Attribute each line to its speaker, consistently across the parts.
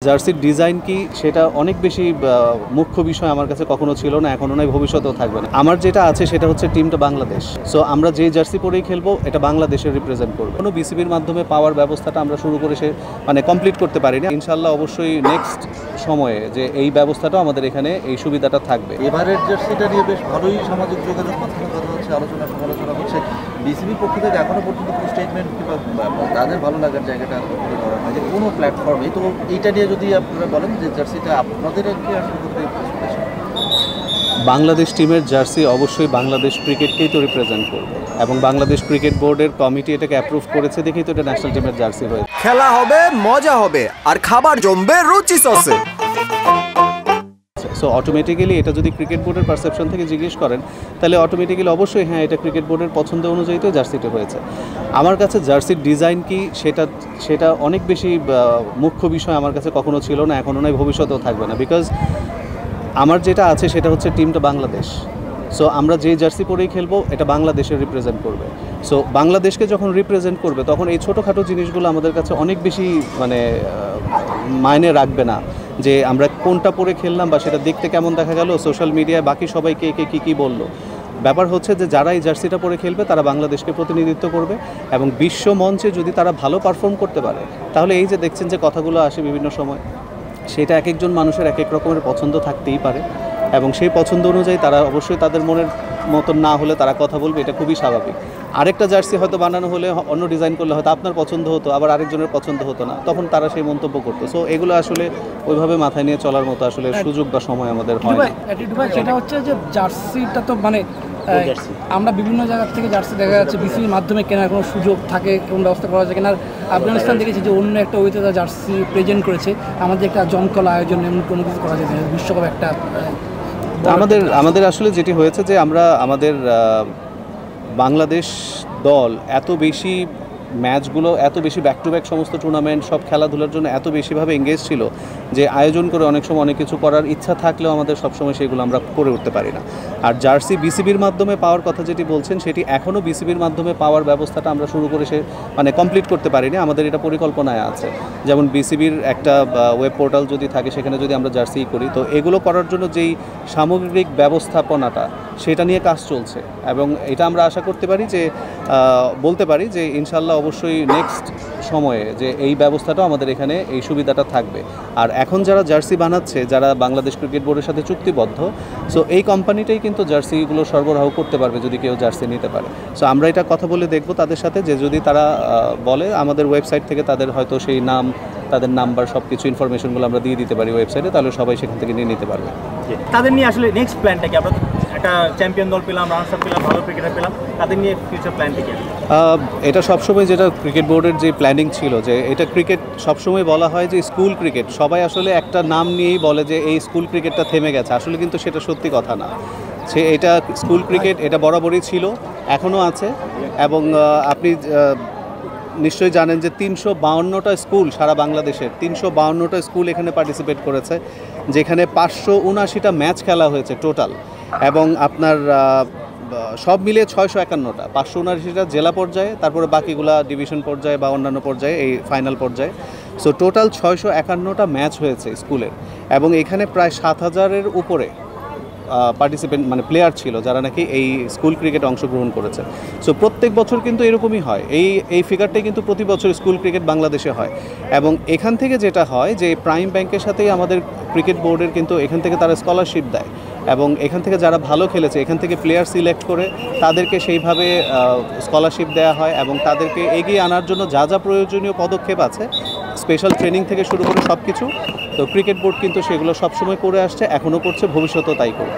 Speaker 1: জার্সির ডিজাইন কি সেটা অনেক বেশি মুখ্য বিষয় আমার কাছে কখনো ছিল না, এখনো নয়, ভবিষ্যতেও থাকবে না। আমার যেটা আছে সেটা হচ্ছে টিমটা বাংলাদেশ। সো আমরা যে জার্সি পরেই খেলবো এটা বাংলাদেশের রিপ্রেজেন্ট করবে। কোনো বিসিবির মাধ্যমে পাওয়ার ব্যবস্থাটা আমরা শুরু করে মানে কমপ্লিট করতে পারিনি। ইনশাল্লাহ অবশ্যই নেক্সট সময়ে যে এই ব্যবস্থাটাও আমাদের এখানে এই সুবিধাটা থাকবে।
Speaker 2: এবারের জার্সিটা নিয়ে বেশ ভালোই সামাজিক যোগাযোগ মাধ্যমে কথা হচ্ছে, আলোচনা সমালোচনা হচ্ছে। বিসিবির পক্ষ থেকে এখনো পর্যন্ত কোনো স্টেটমেন্ট কিংবা তাদের ভালো লাগার জায়গাটা তুলে ধরা হয় যে কোনো প্ল্যাটফর্মে। তো এইটা নিয়ে যদি আপনারা বলেন যে জার্সিটা আপনাদের কি আসলে
Speaker 1: বাংলাদেশ টিমের জার্সি অবশ্যই বাংলাদেশ ক্রিকেটকেই তো রিপ্রেজেন্ট করবে এবং বাংলাদেশ ক্রিকেট বোর্ডের কমিটি এটাকে অ্যাপ্রুভ করেছে দেখেই তো এটা ন্যাশনাল টিমের জার্সি হয়েছে।
Speaker 3: খেলা হবে, মজা হবে, আর খাবার জমবে রুচি সসে।
Speaker 1: সো অটোমেটিক্যালি এটা যদি ক্রিকেট বোর্ডের পারসেপশন থেকে জিজ্ঞেস করেন তাহলে অটোমেটিক্যালি অবশ্যই হ্যাঁ এটা ক্রিকেট বোর্ডের পছন্দ অনুযায়ী তো জার্সিটা হয়েছে। আমার কাছে জার্সির ডিজাইন কি সেটা অনেক বেশি মুখ্য বিষয় আমার কাছে কখনো ছিল না, এখনো নয়, ভবিষ্যতেও থাকবে না। বিকজ আমার যেটা আছে সেটা হচ্ছে টিমটা বাংলাদেশ। সো আমরা যে জার্সি পরেই খেলবো এটা বাংলাদেশের রিপ্রেজেন্ট করবে। সো বাংলাদেশকে যখন রিপ্রেজেন্ট করবে তখন এই ছোটোখাটো জিনিসগুলো আমাদের কাছে অনেক বেশি মানে মাইনে রাখবে না যে আমরা কোনটা পরে খেললাম বা সেটা দেখতে কেমন দেখা গেল, সোশ্যাল মিডিয়ায় বাকি সবাই কে কী বললো। ব্যাপার হচ্ছে যে যারা এই জার্সিটা পরে খেলবে তারা বাংলাদেশকে প্রতিনিধিত্ব করবে এবং বিশ্ব মঞ্চে যদি তারা ভালো পারফর্ম করতে পারে তাহলে এই যে দেখছেন যে কথাগুলো আসে বিভিন্ন সময়, সেটা এক একজন মানুষের এক এক রকমের পছন্দ থাকতেই পারে এবং সেই পছন্দ অনুযায়ী তারা অবশ্যই তাদের মনের মতন না হলে তারা কথা বলবে, এটা খুবই স্বাভাবিক। আরেকটা জার্সি হয়তো বানানো হলে অন্য ডিজাইন করলে হয়তো আপনার পছন্দ হতো, আবার আরেকজনের পছন্দ হতো না, তখন তারা সেই মন্তব্য করতো। সো এগুলো আসলে ওইভাবে মাথায় নিয়ে চলার মতো আসলে সুযোগ বা সময় আমাদের হয় না।
Speaker 4: সেটা হচ্ছে যে জার্সিটা তো মানে আমরা বিভিন্ন জায়গা থেকে জার্সি দেখা যাচ্ছে বিসিবির মাধ্যমে কেনার কোনো সুযোগ থাকে, কোন ব্যবস্থা করা যায় কেনার। আফগানিস্তান দেখেছি যে অন্য একটা ওয়েতে জার্সি প্রেজেন্ট করেছে, আমাদের একটা জমকলা আয়োজন এমন কোনো কিছু করা যায় না, বিশ্বকাপ একটা
Speaker 1: আমাদের আসলে যেটি হয়েছে যে আমরা আমাদের বাংলাদেশ দল এত বেশি ম্যাচগুলো এত বেশি ব্যাক টু ব্যাক সমস্ত টুর্নামেন্ট সব খেলাধুলার জন্য এত বেশিভাবে এঙ্গেজ ছিল যে আয়োজন করে অনেক সময় অনেক কিছু করার ইচ্ছা থাকলেও আমাদের সবসময় সেগুলো আমরা করে উঠতে পারি না। আর জার্সি বিসিবির মাধ্যমে পাওয়ার কথা যেটি বলছেন সেটি এখনও বিসিবির মাধ্যমে পাওয়ার ব্যবস্থাটা আমরা শুরু করে মানে কমপ্লিট করতে পারিনি। আমাদের এটা পরিকল্পনায় আছে, যেমন বিসিবির একটা ওয়েব পোর্টাল যদি থাকে সেখানে যদি আমরা জার্সি করি, তো এগুলো করার জন্য যেই সামগ্রিক ব্যবস্থাপনাটা সেটা নিয়ে কাজ চলছে এবং এটা আমরা আশা করতে পারি যে বলতে পারি যে ইনশাল্লাহ অবশ্যই নেক্সট সময়ে যে এই ব্যবস্থাটাও আমাদের এখানে এই সুবিধাটা থাকবে। আর এখন যারা জার্সি বানাচ্ছে, যারা বাংলাদেশ ক্রিকেট বোর্ডের সাথে চুক্তিবদ্ধ, সো এই কোম্পানিটাই কিন্তু জার্সিগুলো সরবরাহ করতে পারবে যদি কেউ জার্সি নিতে পারে। সো আমরা এটা কথা বলে দেখব তাদের সাথে যে যদি তারা বলে আমাদের ওয়েবসাইট থেকে তাদের হয়তো সেই নাম, তাদের নাম্বার, সব কিছু ইনফরমেশনগুলো আমরা দিয়ে দিতে পারি ওয়েবসাইটে, তাহলে সবাই সেখান থেকে নিয়ে নিতে পারবে।
Speaker 5: তাদের নিয়ে আসলে নেক্সট প্ল্যানটা কি? আমরা একটা চ্যাম্পিয়ন দল পেলাম, রানার্স পেলাম, ভালো ক্রিকেটার পেলাম, তাদের নিয়ে ফিউচার প্ল্যানটা কি?
Speaker 1: এটা সবসময় যেটা ক্রিকেট বোর্ডের যে প্ল্যানিং ছিল যে এটা ক্রিকেট সবসময় বলা হয় যে স্কুল ক্রিকেট, সবাই আসলে একটা নাম নিয়েই বলে যে এই স্কুল ক্রিকেটটা থেমে গেছে, আসলে কিন্তু সেটা সত্যি কথা না। এটা স্কুল ক্রিকেট, এটা বরাবরই ছিল, এখনও আছে এবং আপনি নিশ্চয়ই জানেন যে 352টা স্কুল সারা বাংলাদেশের 352টা স্কুল এখানে পার্টিসিপেট করেছে, যেখানে 579টা ম্যাচ খেলা হয়েছে টোটাল এবং আপনার সব মিলিয়ে 651টা, 579টা জেলা পর্যায়ে, তারপরে বাকিগুলা ডিভিশন পর্যায়ে বা অন্যান্য পর্যায়ে, এই ফাইনাল পর্যায়ে। সো টোটাল 651টা ম্যাচ হয়েছে স্কুলের এবং এখানে প্রায় 7000-এর উপরে পার্টিসিপেন্ট মানে প্লেয়ার ছিল যারা নাকি এই স্কুল ক্রিকেটে অংশগ্রহণ করেছে। সো প্রত্যেক বছর কিন্তু এরকমই হয়, এই ফিগারটাই কিন্তু প্রতি বছর স্কুল ক্রিকেট বাংলাদেশে হয় এবং এখান থেকে যেটা হয় যে প্রাইম ব্যাংকের সাথেই আমাদের ক্রিকেট বোর্ডের কিন্তু এখান থেকে তারা স্কলারশিপ দেয় এবং এখান থেকে যারা ভালো খেলেছে এখান থেকে প্লেয়ার সিলেক্ট করে তাদেরকে সেইভাবে স্কলারশিপ দেওয়া হয় এবং তাদেরকে এগিয়ে আনার জন্য যা যা প্রয়োজনীয় পদক্ষেপ আছে, স্পেশাল ট্রেনিং থেকে শুরু করে সব কিছু, তো ক্রিকেট বোর্ড কিন্তু সেগুলো সবসময় করে আসছে, এখনও করছে, ভবিষ্যতেও তাই করবে।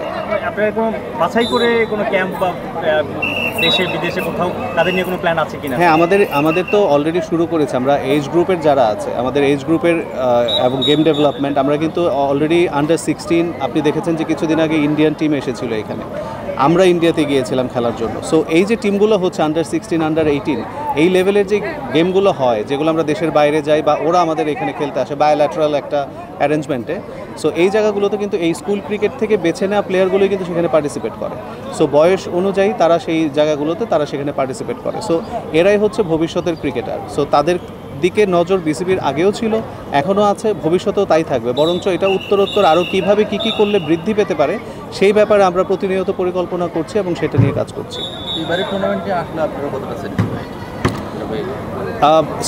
Speaker 5: আপনারা কোনো বাছাই করে কোনো ক্যাম্প বা দেশে বিদেশে কোথাও তাদের নিয়ে কোনো প্ল্যান আছে কিনা?
Speaker 1: হ্যাঁ, আমাদের তো অলরেডি শুরু করেছে। আমরা এজ গ্রুপের যারা আছে, আমাদের এজ গ্রুপের এবং গেম ডেভেলপমেন্ট, আমরা কিন্তু অলরেডি আন্ডার 16, আপনি দেখেছেন যে কিছুদিন আগে ইন্ডিয়ান টিম এসেছিল এখানে, আমরা ইন্ডিয়াতে গিয়েছিলাম খেলার জন্য। সো এই যে টিমগুলো হচ্ছে আন্ডার 16, আন্ডার 18, এই লেভেলের যে গেমগুলো হয়, যেগুলো আমরা দেশের বাইরে যাই বা ওরা আমাদের এখানে খেলতে আসে বায়োল্যাটারাল একটা অ্যারেঞ্জমেন্টে, সো এই জায়গাগুলোতে কিন্তু এই স্কুল ক্রিকেট থেকে বেছে নেওয়া প্লেয়ারগুলোই কিন্তু সেখানে পার্টিসিপেট করে। সো বয়স অনুযায়ী তারা সেই জায়গাগুলোতে তারা সেখানে পার্টিসিপেট করে। সো এরাই হচ্ছে ভবিষ্যতের ক্রিকেটার। সো তাদের দিকে নজর বিসিবির আগেও ছিল, এখনও আছে, ভবিষ্যতেও তাই থাকবে। বরঞ্চ এটা উত্তরোত্তর আরও কীভাবে কী করলে বৃদ্ধি পেতে পারে সেই ব্যাপারে আমরা প্রতিনিয়ত পরিকল্পনা করছি এবং সেটা নিয়ে কাজ করছি।
Speaker 2: এবারে টুর্নামেন্টে আসলে আপনারা কতটা স্যাটিসফাইড?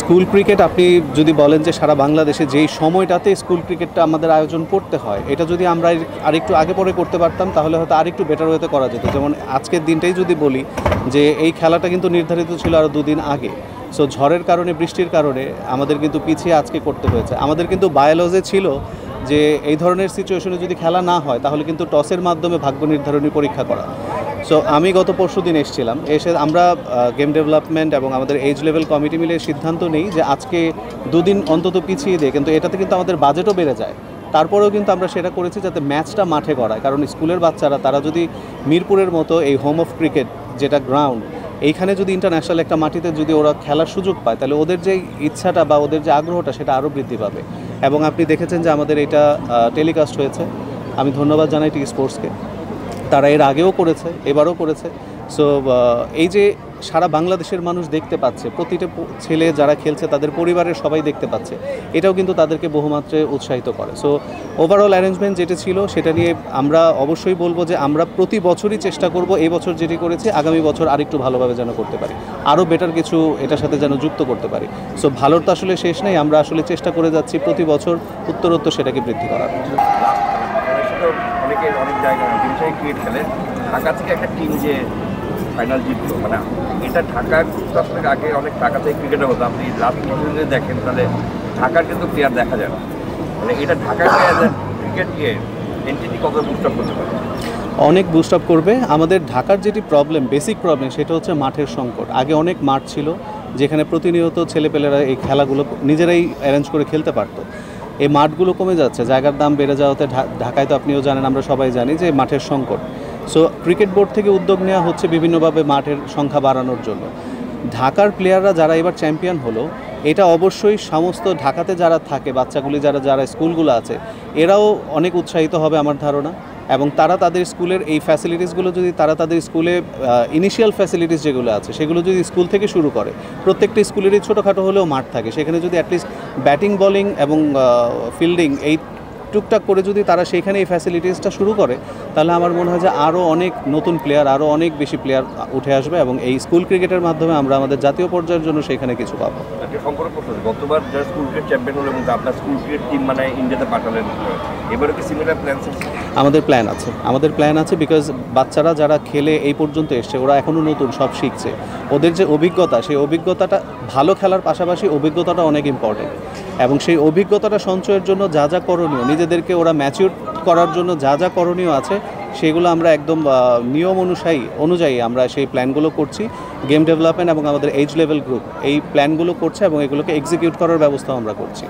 Speaker 1: স্কুল ক্রিকেট আপনি যদি বলেন যে সারা বাংলাদেশে যেই সময়টাতে স্কুল ক্রিকেটটা আমাদের আয়োজন করতে হয়, এটা যদি আমরা আরেকটু আগে পরে করতে পারতাম তাহলে হয়তো আরেকটু বেটার ওয়েতে করা যেত। যেমন আজকের দিনটাই যদি বলি যে এই খেলাটা কিন্তু নির্ধারিত ছিল আরও 2 দিন আগে। সো ঝড়ের কারণে, বৃষ্টির কারণে আমাদের কিন্তু পিছিয়ে আজকে করতে হয়েছে। আমাদের কিন্তু বায়োলজে ছিল যে এই ধরনের সিচুয়েশনে যদি খেলা না হয় তাহলে কিন্তু টসের মাধ্যমে ভাগ্য নির্ধারণী পরীক্ষা করা। সো আমি গত পরশুদিন এসেছিলাম, এসে আমরা গেম ডেভেলপমেন্ট এবং আমাদের এজ লেভেল কমিটি মিলে সিদ্ধান্ত নেই যে আজকে 2 দিন অন্তত পিছিয়ে দিয়ে, কিন্তু এটাতে কিন্তু আমাদের বাজেটও বেড়ে যায়। তারপরেও কিন্তু আমরা সেটা করেছি যাতে ম্যাচটা মাঠে করায়, কারণ স্কুলের বাচ্চারা তারা যদি মিরপুরের মতো এই হোম অফ ক্রিকেট যেটা গ্রাউন্ড, এইখানে যদি ইন্টারন্যাশনাল একটা মাটিতে যদি ওরা খেলার সুযোগ পায় তাহলে ওদের যে ইচ্ছাটা বা ওদের যে আগ্রহটা সেটা আরও বৃদ্ধি পাবে। এবং আপনি দেখেছেন যে আমাদের এটা টেলিকাস্ট হয়েছে, আমি ধন্যবাদ জানাই টি স্পোর্টসকে, তারা এর আগেও করেছে, এবারও করেছে। সো এই যে সারা বাংলাদেশের মানুষ দেখতে পাচ্ছে, প্রতিটা ছেলে যারা খেলছে তাদের পরিবারের সবাই দেখতে পাচ্ছে, এটাও কিন্তু তাদেরকে বহুমাত্রায় উৎসাহিত করে। সো ওভারঅল অ্যারেঞ্জমেন্ট যেটা ছিল সেটা নিয়ে আমরা অবশ্যই বলবো যে আমরা প্রতি বছরই চেষ্টা করব এই বছর যেটি করেছি আগামী বছর আরেকটু ভালোভাবে যেন করতে পারি, আরও বেটার কিছু এটার সাথে যেন যুক্ত করতে পারি। সো ভালোর তো আসলে শেষ নেই, আমরা আসলে চেষ্টা করে যাচ্ছি প্রতি বছর উত্তরোত্তর সেটাকে বৃদ্ধি করার।
Speaker 6: অনেকে অনেক জায়গায় জিনিসটাই ক্রিকেট খেলে, ঢাকা থেকে একটা টিম যে ফাইনাল জিতলো, মানে এটা ঢাকার আসলে আগে অনেক ঢাকা থেকে ক্রিকেটার হতো। আপনি লাস্ট যদি দেখেন তাহলে ঢাকার কিন্তু প্লেয়ার দেখা যায় না, মানে এটা ঢাকাকে ক্রিকেটকে এন্টিটি কত বুস্ট আপ করতে পারে?
Speaker 1: অনেক বুস্ট আপ করবে। আমাদের ঢাকার যেটি প্রবলেম, বেসিক প্রবলেম, সেটা হচ্ছে মাঠের সংকট। আগে অনেক মাঠ ছিল যেখানে প্রতিনিয়ত ছেলেপেলেরা এই খেলাগুলো নিজেরাই অ্যারেঞ্জ করে খেলতে পারতো। এই মাঠগুলো কমে যাচ্ছে, জায়গার দাম বেড়ে যাওয়াতে ঢাকায় তো আপনিও জানেন, আমরা সবাই জানি যে মাঠের সংকট। সো ক্রিকেট বোর্ড থেকে উদ্যোগ নেওয়া হচ্ছে বিভিন্নভাবে মাঠের সংখ্যা বাড়ানোর জন্য। ঢাকার প্লেয়াররা যারা এবার চ্যাম্পিয়ন হলো, এটা অবশ্যই সমস্ত ঢাকাতে যারা থাকে বাচ্চাগুলি যারা স্কুলগুলো আছে এরাও অনেক উৎসাহিত হবে আমার ধারণা। এবং তারা তাদের স্কুলের এই ফ্যাসিলিটিসগুলো যদি তারা তাদের স্কুলে ইনিশিয়াল ফ্যাসিলিটিস যেগুলো আছে সেগুলো যদি স্কুল থেকে শুরু করে, প্রত্যেকটা স্কুলেরই ছোটোখাটো হলেও মাঠ থাকে, সেখানে যদি অ্যাটলিস্ট ব্যাটিং বলিং এবং ফিল্ডিং এই টুকটাক করে যদি তারা সেইখানে এই ফ্যাসিলিটিসটা শুরু করে তাহলে আমার মনে হয় যে আরও অনেক নতুন প্লেয়ার, আরও অনেক বেশি প্লেয়ার উঠে আসবে এবং এই স্কুল ক্রিকেটের মাধ্যমে আমরা আমাদের জাতীয় পর্যায়ের জন্য সেইখানে কিছু পাবো।
Speaker 6: গতবার যারা স্কুল ক্রিকেট চ্যাম্পিয়ন হলো এবং আপনার স্কুল ক্রিকেট টিম মানে ইন্ডিয়াতে পাঠালেন, এবারে কি সিমিলার প্ল্যান আছে? আমাদের প্ল্যান আছে বিকজ বাচ্চারা যারা খেলে এই পর্যন্ত এসছে ওরা এখনও নতুন, সব শিখছে। ওদের যে অভিজ্ঞতা, সেই অভিজ্ঞতাটা ভালো খেলার পাশাপাশি অভিজ্ঞতাটা অনেক ইম্পর্টেন্ট এবং সেই অভিজ্ঞতাটা সঞ্চয়ের জন্য যা যা করণীয়, নিজেদেরকে ওরা ম্যাচিউর করার জন্য যা যা করণীয় আছে সেগুলো আমরা একদম নিয়ম অনুযায়ী আমরা সেই প্ল্যানগুলো করছি। গেম ডেভেলপমেন্ট এবং আমাদের এজ লেভেল গ্রুপ এই প্ল্যানগুলো করছে এবং এগুলোকে এক্সিকিউট করার ব্যবস্থাও আমরা করছি।